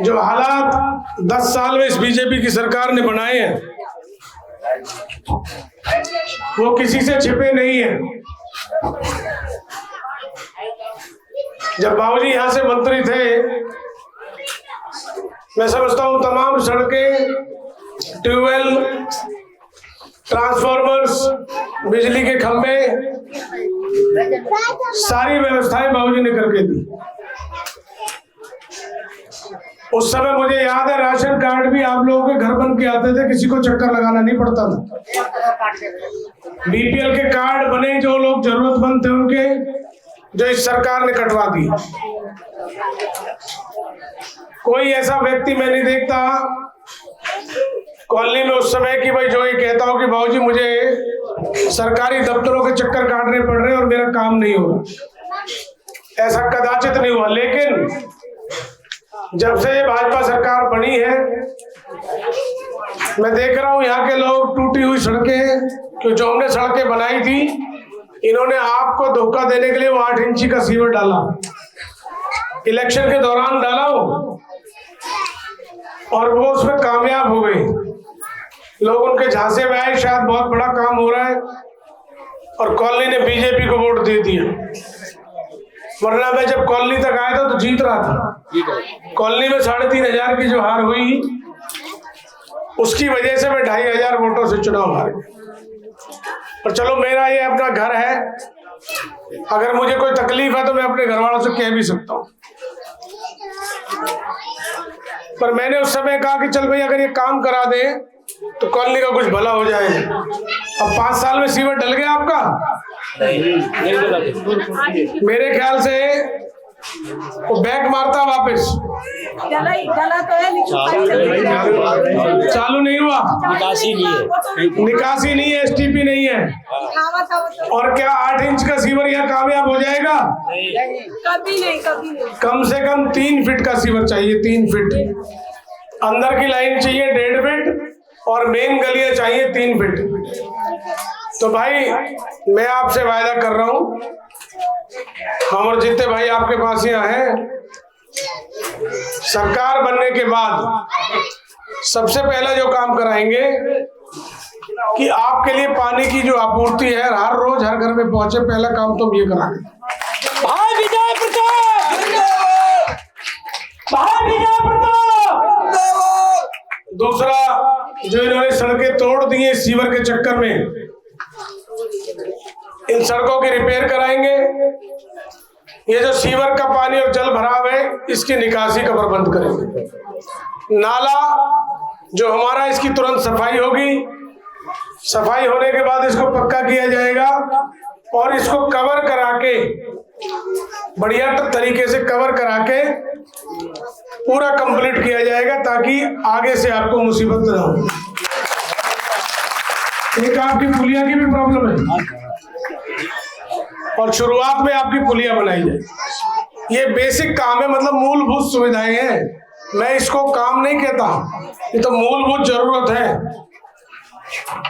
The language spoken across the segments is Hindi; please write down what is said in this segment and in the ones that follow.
जो हालात 10 साल में इस बीजेपी की सरकार ने बनाए हैं वो किसी से छिपे नहीं है। जब बाबूजी यहाँ से मंत्री थे, मैं समझता हूँ तमाम सड़कें, ट्यूबवेल, ट्रांसफॉर्मर्स, बिजली के खंभे, सारी व्यवस्थाएं बाबूजी ने करके दी। उस समय मुझे याद है राशन कार्ड भी आप लोगों के घर बन के आते थे, किसी को चक्कर लगाना नहीं पड़ता था। बीपीएल के कार्ड बने जो लोग जरूरतमंद थे उनके, जो इस सरकार ने कटवा दी। कोई ऐसा व्यक्ति मैं नहीं देखता कॉलोनी में उस समय की भाई जो ये कहता हो कि बाबूजी मुझे सरकारी दफ्तरों के चक्कर काटने पड़ रहे हैं और मेरा काम नहीं हो रहा। ऐसा कदाचित नहीं हुआ। लेकिन जब से भाजपा सरकार बनी है, मैं देख रहा हूं यहाँ के लोग टूटी हुई सड़कें, क्यों जो हमने सड़कें बनाई थी, इन्होंने आपको धोखा देने के लिए वो 8 इंची का सीवर डाला, इलेक्शन के दौरान डाला हो, और वो उसमें कामयाब हो गए। लोग उनके झांसे में आए, शायद बहुत बड़ा काम हो रहा है, और कॉलोनी ने बीजेपी को वोट दे दिया। वरना मैं जब कॉलोनी तक आया था तो जीत रहा था। कॉलोनी में 3500 की जो हार हुई, उसकी वजह से मैं 2500 वोटों से चुनाव हार गया। पर चलो, मेरा ये अपना घर है, अगर मुझे कोई तकलीफ है तो मैं अपने घर वालों से कह भी सकता हूँ। पर मैंने उस समय कहा कि चल भाई अगर ये काम करा दे तो कॉलोनी का कुछ भला हो जाएगा। अब 5 साल में सीवर डल गया आपका? मेरे ख्याल से वो बैक मारता वापस। डला तो है, चालू नहीं हुआ, निकासी नहीं है, एसटीपी नहीं है। और क्या 8 इंच का सीवर यहाँ कामयाब हो जाएगा? कभी नहीं। कम से कम 3 फीट का सीवर चाहिए, 3 फीट। अंदर की लाइन चाहिए 1.5 फीट और मेन गलियां चाहिए 3 फीट। तो भाई मैं आपसे वायदा कर रहा हूं, हम और जितने भाई आपके पास यहाँ हैं, सरकार बनने के बाद सबसे पहला जो काम कराएंगे कि आपके लिए पानी की जो आपूर्ति है हर रोज हर घर में पहुंचे, पहला काम तो ये कराएंगे। भाई विजय प्रताप, भाई विजय प्रताप। दूसरा, जो इन्होंने सड़कें तोड़ दी है सीवर के चक्कर में, इन सड़कों की रिपेयर कराएंगे। ये जो सीवर का पानी और जल भराव है, इसकी निकासी का प्रबंध करेंगे। नाला जो हमारा, इसकी तुरंत सफाई होगी। सफाई होने के बाद इसको पक्का किया जाएगा और इसको कवर करा के, बढ़िया तरीके से कवर करा के पूरा कंप्लीट किया जाएगा, ताकि आगे से आपको मुसीबत न हो। एक आपकी पुलिया की भी प्रॉब्लम है और शुरुआत में आपकी पुलिया बनाई जाए। ये बेसिक काम है, मतलब मूलभूत सुविधाएं हैं। मैं इसको काम नहीं कहता, ये तो मूलभूत जरूरत है।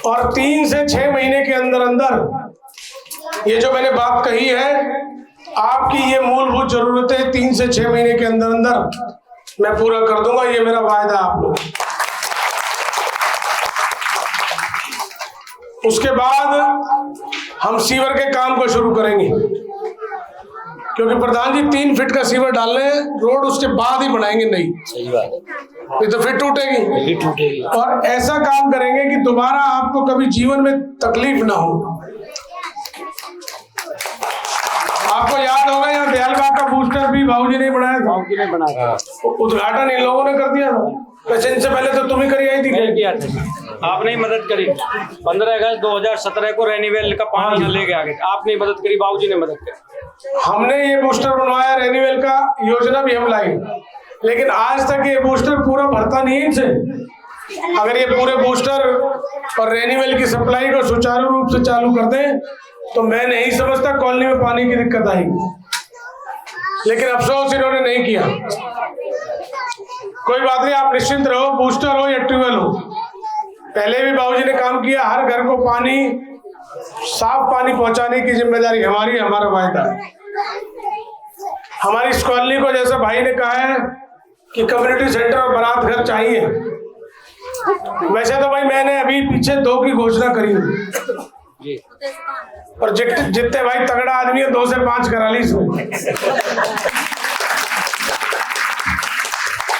और 3 से 6 महीने के अंदर अंदर ये जो मैंने बात कही है, आपकी ये मूलभूत जरूरतें 3 से 6 महीने के अंदर अंदर मैं पूरा कर दूंगा। ये मेरा वायदा आप लोग। उसके बाद हम सीवर के काम को शुरू करेंगे, क्योंकि प्रधान जी 3 फीट का सीवर डालने, रोड उसके बाद ही बनाएंगे। नहीं, सही बात है, ये तो फिर टूटेगी। और ऐसा काम करेंगे कि दोबारा आपको कभी जीवन में तकलीफ ना हो। आपको याद होगा यहाँ दयालबाग का बूस्टर भी बाबूजी ने बनाया था, उद्घाटन इन लोगों ने कर दिया था। वैसे इनसे पहले तो तुम ही करी आई थी। किया था, आपने ही मदद करी। 15 अगस्त 2017 को रेनीवेल का पानी यहाँ लेके आ गए, आपने मदद करी, बाबूजी ने मदद करी। हमने ये बूस्टर बनवाया, रेनीवेल का योजना भी हम लाए, लेकिन आज तक ये बूस्टर पूरा भरता नहीं है इनसे। अगर ये पूरे बूस्टर और रेनीवेल की सप्लाई को सुचारू रूप से चालू कर दें तो मैं नहीं समझता कॉलोनी में पानी की दिक्कत आएगी। लेकिन अफसोस इन्होंने नहीं किया। कोई बात नहीं, आप निश्चिंत रहो, बूस्टर हो या ट्यूबवेल हो, पहले भी बाबूजी ने काम किया। हर घर को पानी, साफ पानी पहुंचाने की जिम्मेदारी हमारी, हमारा वायदा है। हमारी इस कॉलोनी को, जैसा भाई ने कहा है, कि कम्युनिटी सेंटर और बारात घर चाहिए। वैसे तो भाई मैंने अभी पीछे 2 की घोषणा करी जी। और जितने भाई तगड़ा आदमी है 2 से 5 करा ली इसमें।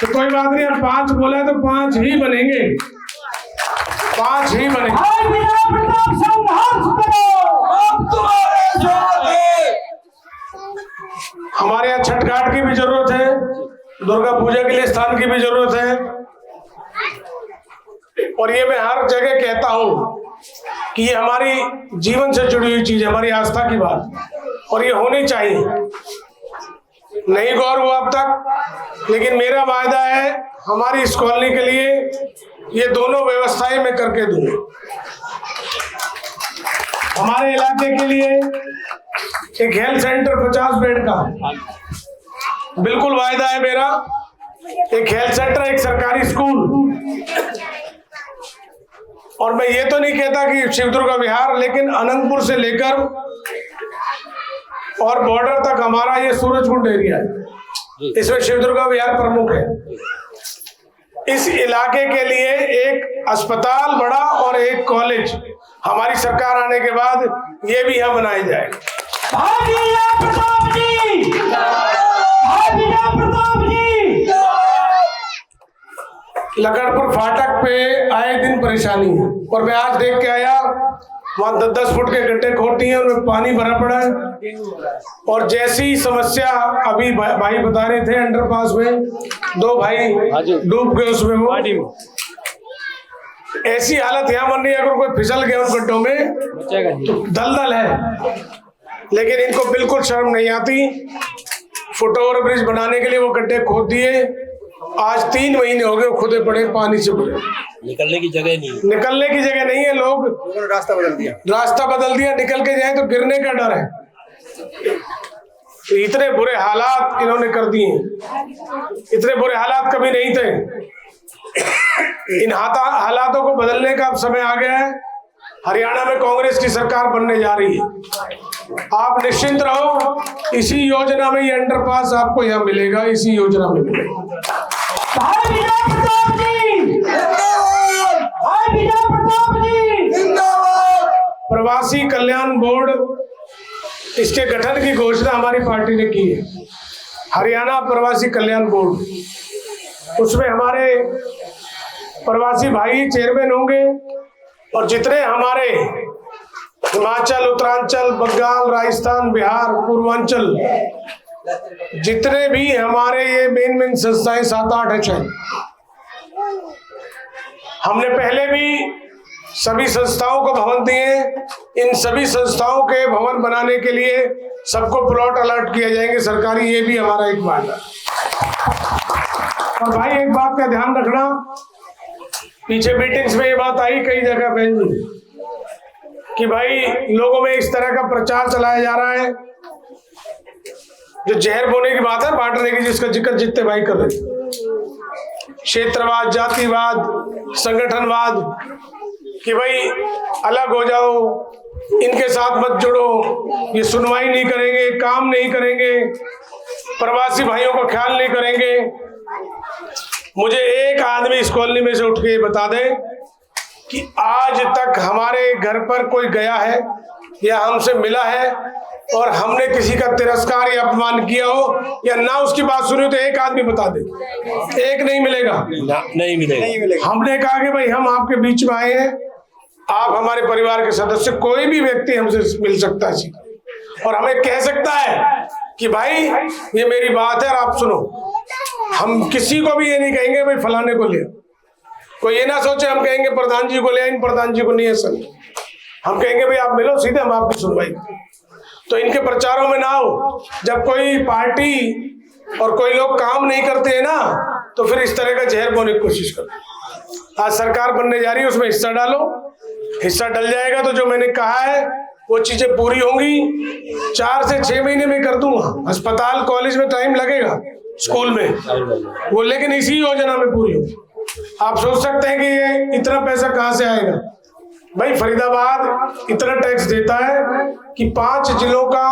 तो कोई बात नहीं, अब 5 बोला है तो 5 ही बनेंगे, 5 ही बनेंगे। भाई विजय प्रताप संघर्ष करो, हम तुम्हारे साथ हैं। हमारे यहाँ छठ घाट की भी जरूरत है, दुर्गा पूजा के लिए स्थान की भी जरूरत है। और ये मैं हर जगह कहता हूं कि ये हमारी जीवन से जुड़ी हुई चीज है, हमारी आस्था की बात, और ये होनी चाहिए। नहीं गौर हुआ अब तक, लेकिन मेरा वायदा है हमारी इस कॉलोनी के लिए ये दोनों व्यवस्थाएं मैं करके दूंगा। हमारे इलाके के लिए एक हेल्थ सेंटर 50 बेड का बिल्कुल वायदा है मेरा, एक हेल्थ सेंटर, एक सरकारी स्कूल। और मैं ये तो नहीं कहता कि शिवदुर्ग विहार, लेकिन अनंतपुर से लेकर और बॉर्डर तक हमारा ये सूरजकुंड एरिया है, इसमें शिवदुर्ग विहार प्रमुख है। इस इलाके के लिए एक अस्पताल बड़ा और एक कॉलेज हमारी सरकार आने के बाद ये भी यहाँ बनाए जाए। भाई विजय प्रताप जी, भाई विजय प्रताप जी। लखनपुर फाटक पे आए दिन परेशानी है, और मैं आज देख के आया वहां 10-10 फुट के गड्ढे खोटी हैं, उनमें पानी भरा पड़ा है। और जैसी समस्या अभी भाई बता रहे थे, अंडरपास में 2 भाई डूब गए उसमें, वो ऐसी हालत यहाँ बन रही है, अगर कोई फिसल गया उन गड्ढों में तो दलदल है। लेकिन इनको बिल्कुल शर्म नहीं आती। फुट ओवर ब्रिज बनाने के लिए वो गड्ढे खोद दिए, आज 3 महीने हो गए खुदे पड़े, पानी से भरे, निकलने की जगह नहीं, निकलने की जगह नहीं है। लोग रास्ता बदल दिया, निकल के जाए तो गिरने का डर है। इतने बुरे हालात इन्होंने कर दिए, इतने बुरे हालात कभी नहीं थे। इन हालातों को बदलने का अब समय आ गया है। हरियाणा में कांग्रेस की सरकार बनने जा रही है, आप निश्चिंत रहो, इसी योजना में ये अंडरपास आपको यहाँ मिलेगा, इसी योजना में मिलेगा। भाई विजय प्रताप जी, भाई विजय प्रताप जी जिंदाबाद। प्रवासी कल्याण बोर्ड, इसके गठन की घोषणा हमारी पार्टी ने की है, हरियाणा प्रवासी कल्याण बोर्ड। उसमें हमारे प्रवासी भाई चेयरमैन होंगे, और जितने हमारे हिमाचल, उत्तरांचल, बंगाल, राजस्थान, बिहार, पूर्वांचल, जितने भी हमारे ये मेन संस्थाएं 7-8 हैं, हमने पहले भी सभी संस्थाओं को भवन दिए। इन सभी संस्थाओं के भवन बनाने के लिए सबको प्लॉट अलॉट किए जाएंगे सरकारी, ये भी हमारा एक वादा। और भाई एक बात का ध्यान रखना, पीछे मीटिंग्स में ये बात आई कई जगह बहन जी कि भाई लोगों में इस तरह का प्रचार चलाया जा रहा है, जो जहर बोने की बात है, बांटने की, जिसका जिक्र जितने भाई कर रहे, क्षेत्रवाद, जातिवाद, संगठनवाद, कि भाई अलग हो जाओ, इनके साथ मत जुड़ो, ये सुनवाई नहीं करेंगे, काम नहीं करेंगे, प्रवासी भाइयों का ख्याल नहीं करेंगे। मुझे एक आदमी इस कॉलोनी में से उठ के बता दे कि आज तक हमारे घर पर कोई गया है या हमसे मिला है और हमने किसी का तिरस्कार या अपमान किया हो या ना उसकी बात सुनी हो, तो एक आदमी बता दे, एक नहीं मिलेगा, नहीं मिलेगा। हमने कहा कि भाई हम आपके बीच में आए हैं, आप हमारे परिवार के सदस्य, कोई भी व्यक्ति हमसे मिल सकता है और हमें कह सकता है कि भाई ये मेरी बात है और आप सुनो। हम किसी को भी ये नहीं कहेंगे भाई फलाने को ले, कोई ये ना सोचे हम कहेंगे प्रधान जी को ले, इन प्रधान जी को नहीं है सर, हम कहेंगे भाई आप मिलो सीधे, हम आपकी सुनवाई। तो इनके प्रचारों में ना हो, जब कोई पार्टी और कोई लोग काम नहीं करते हैं ना, तो फिर इस तरह का जहर बोने की कोशिश करो। आज सरकार बनने जा रही है, उसमें हिस्सा डालो, हिस्सा डल जाएगा तो जो मैंने कहा है वो चीजें पूरी होंगी। 4 से 6 महीने में कर दूंगा, अस्पताल कॉलेज में टाइम लगेगा, स्कूल में वो, लेकिन इसी योजना में पूरी होगी। आप सोच सकते हैं कि ये इतना पैसा कहां से आएगा। भाई फरीदाबाद इतना टैक्स देता है कि 5 जिलों का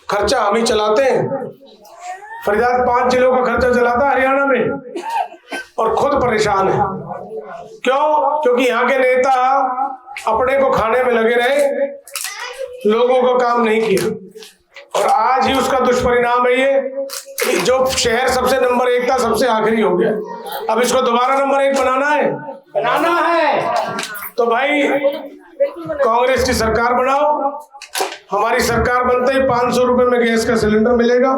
खर्चा हम ही चलाते हैं। फरीदाबाद 5 जिलों का खर्चा चलाता हरियाणा में और खुद परेशान है। क्यों? क्योंकि यहाँ के नेता अपने को खाने में लगे रहे, लोगों का काम नहीं किया और आज ही उसका दुष्परिणाम है ये कि जो शहर सबसे नंबर 1 था सबसे आखिरी हो गया। अब इसको दोबारा नंबर 1 बनाना है तो भाई कांग्रेस की सरकार बनाओ। हमारी सरकार बनते ही 500 रुपए में गैस का सिलेंडर मिलेगा,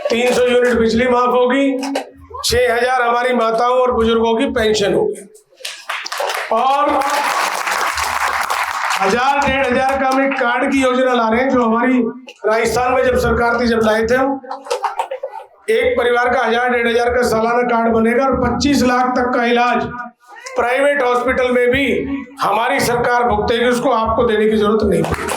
300 यूनिट बिजली माफ होगी, 6000 हमारी माताओं और बुजुर्गों की पेंशन होगी और 1000-1500 का हम एक कार्ड की योजना ला रहे हैं जो हमारी राजस्थान में जब सरकार थी जब लाए थे हम। एक परिवार का 1000-1500 का सालाना कार्ड बनेगा और 25 लाख तक का इलाज प्राइवेट हॉस्पिटल में भी हमारी सरकार भुगतेगी, उसको आपको देने की जरूरत नहीं पड़ेगी।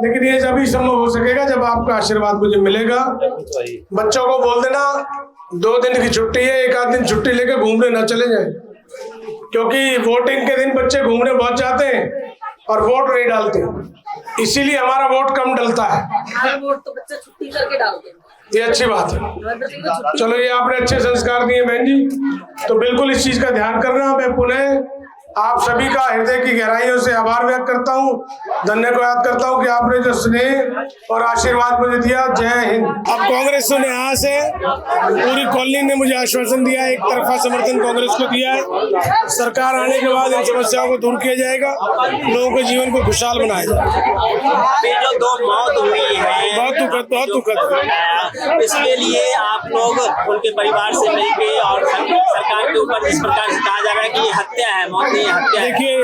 लेकिन ये जब ही संभव हो सकेगा जब आपका आशीर्वाद मुझे मिलेगा। बच्चों को बोल देना 2 दिन की छुट्टी है, 1 आध दिन छुट्टी लेके घूमने ना चले जाए, क्योंकि वोटिंग के दिन बच्चे घूमने बहुत जाते हैं और वोट नहीं डालते, इसीलिए हमारा वोट कम डलता है। हमारा वोट तो बच्चा छुट्टी करके डालते हैं, ये अच्छी बात है। चलो ये आपने अच्छे संस्कार दिए बहन जी, तो बिल्कुल इस चीज का ध्यान करना। मैं पुनः आप सभी का हृदय की गहराइयों से आभार व्यक्त करता हूँ, धन्यवाद करता हूँ कि आपने जो स्नेह और आशीर्वाद मुझे दिया। जय हिंद। अब कांग्रेस ने यहाँ से पूरी कॉलोनी ने मुझे आश्वासन दिया, एक तरफा समर्थन कांग्रेस को दिया है। सरकार आने के बाद इन समस्याओं को दूर किया जाएगा, लोगों के जीवन को खुशहाल बनाया जाएगा। जो 2 मौत हुई है बहुत दुखद। इसके लिए आप लोग उनके परिवार से मिलके और सरकार के ऊपर जिस प्रकार से कहा जा रहा है कि ये हत्या है, मौत नहीं हत्या है। देखिए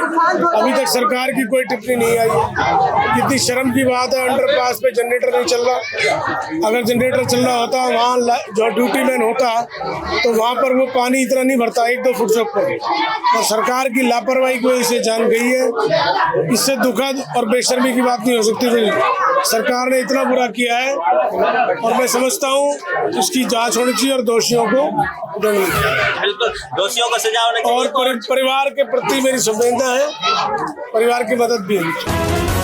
अभी तक सरकार की कोई टिप्पणी नहीं आई है। कितनी शर्म की बात है, अंडरपास पे जनरेटर नहीं चल रहा। अगर जनरेटर चल रहा होता, वहाँ जो ड्यूटी मैन होता तो वहाँ पर वो पानी इतना नहीं भरता 1-2 फुट से ऊपर, और सरकार की लापरवाही की वजह से जान गई है। इससे दुखद और बेशर्मी की बात नहीं हो सकती। सरकार ने इतना बुरा किया है और मैं समझता हूँ इसकी जांच होनी चाहिए और दोषियों को बिल्कुल दोषियों को सजा होनी चाहिए और परिवार के प्रति मेरी संवेदना है, परिवार की मदद भी होनी चाहिए।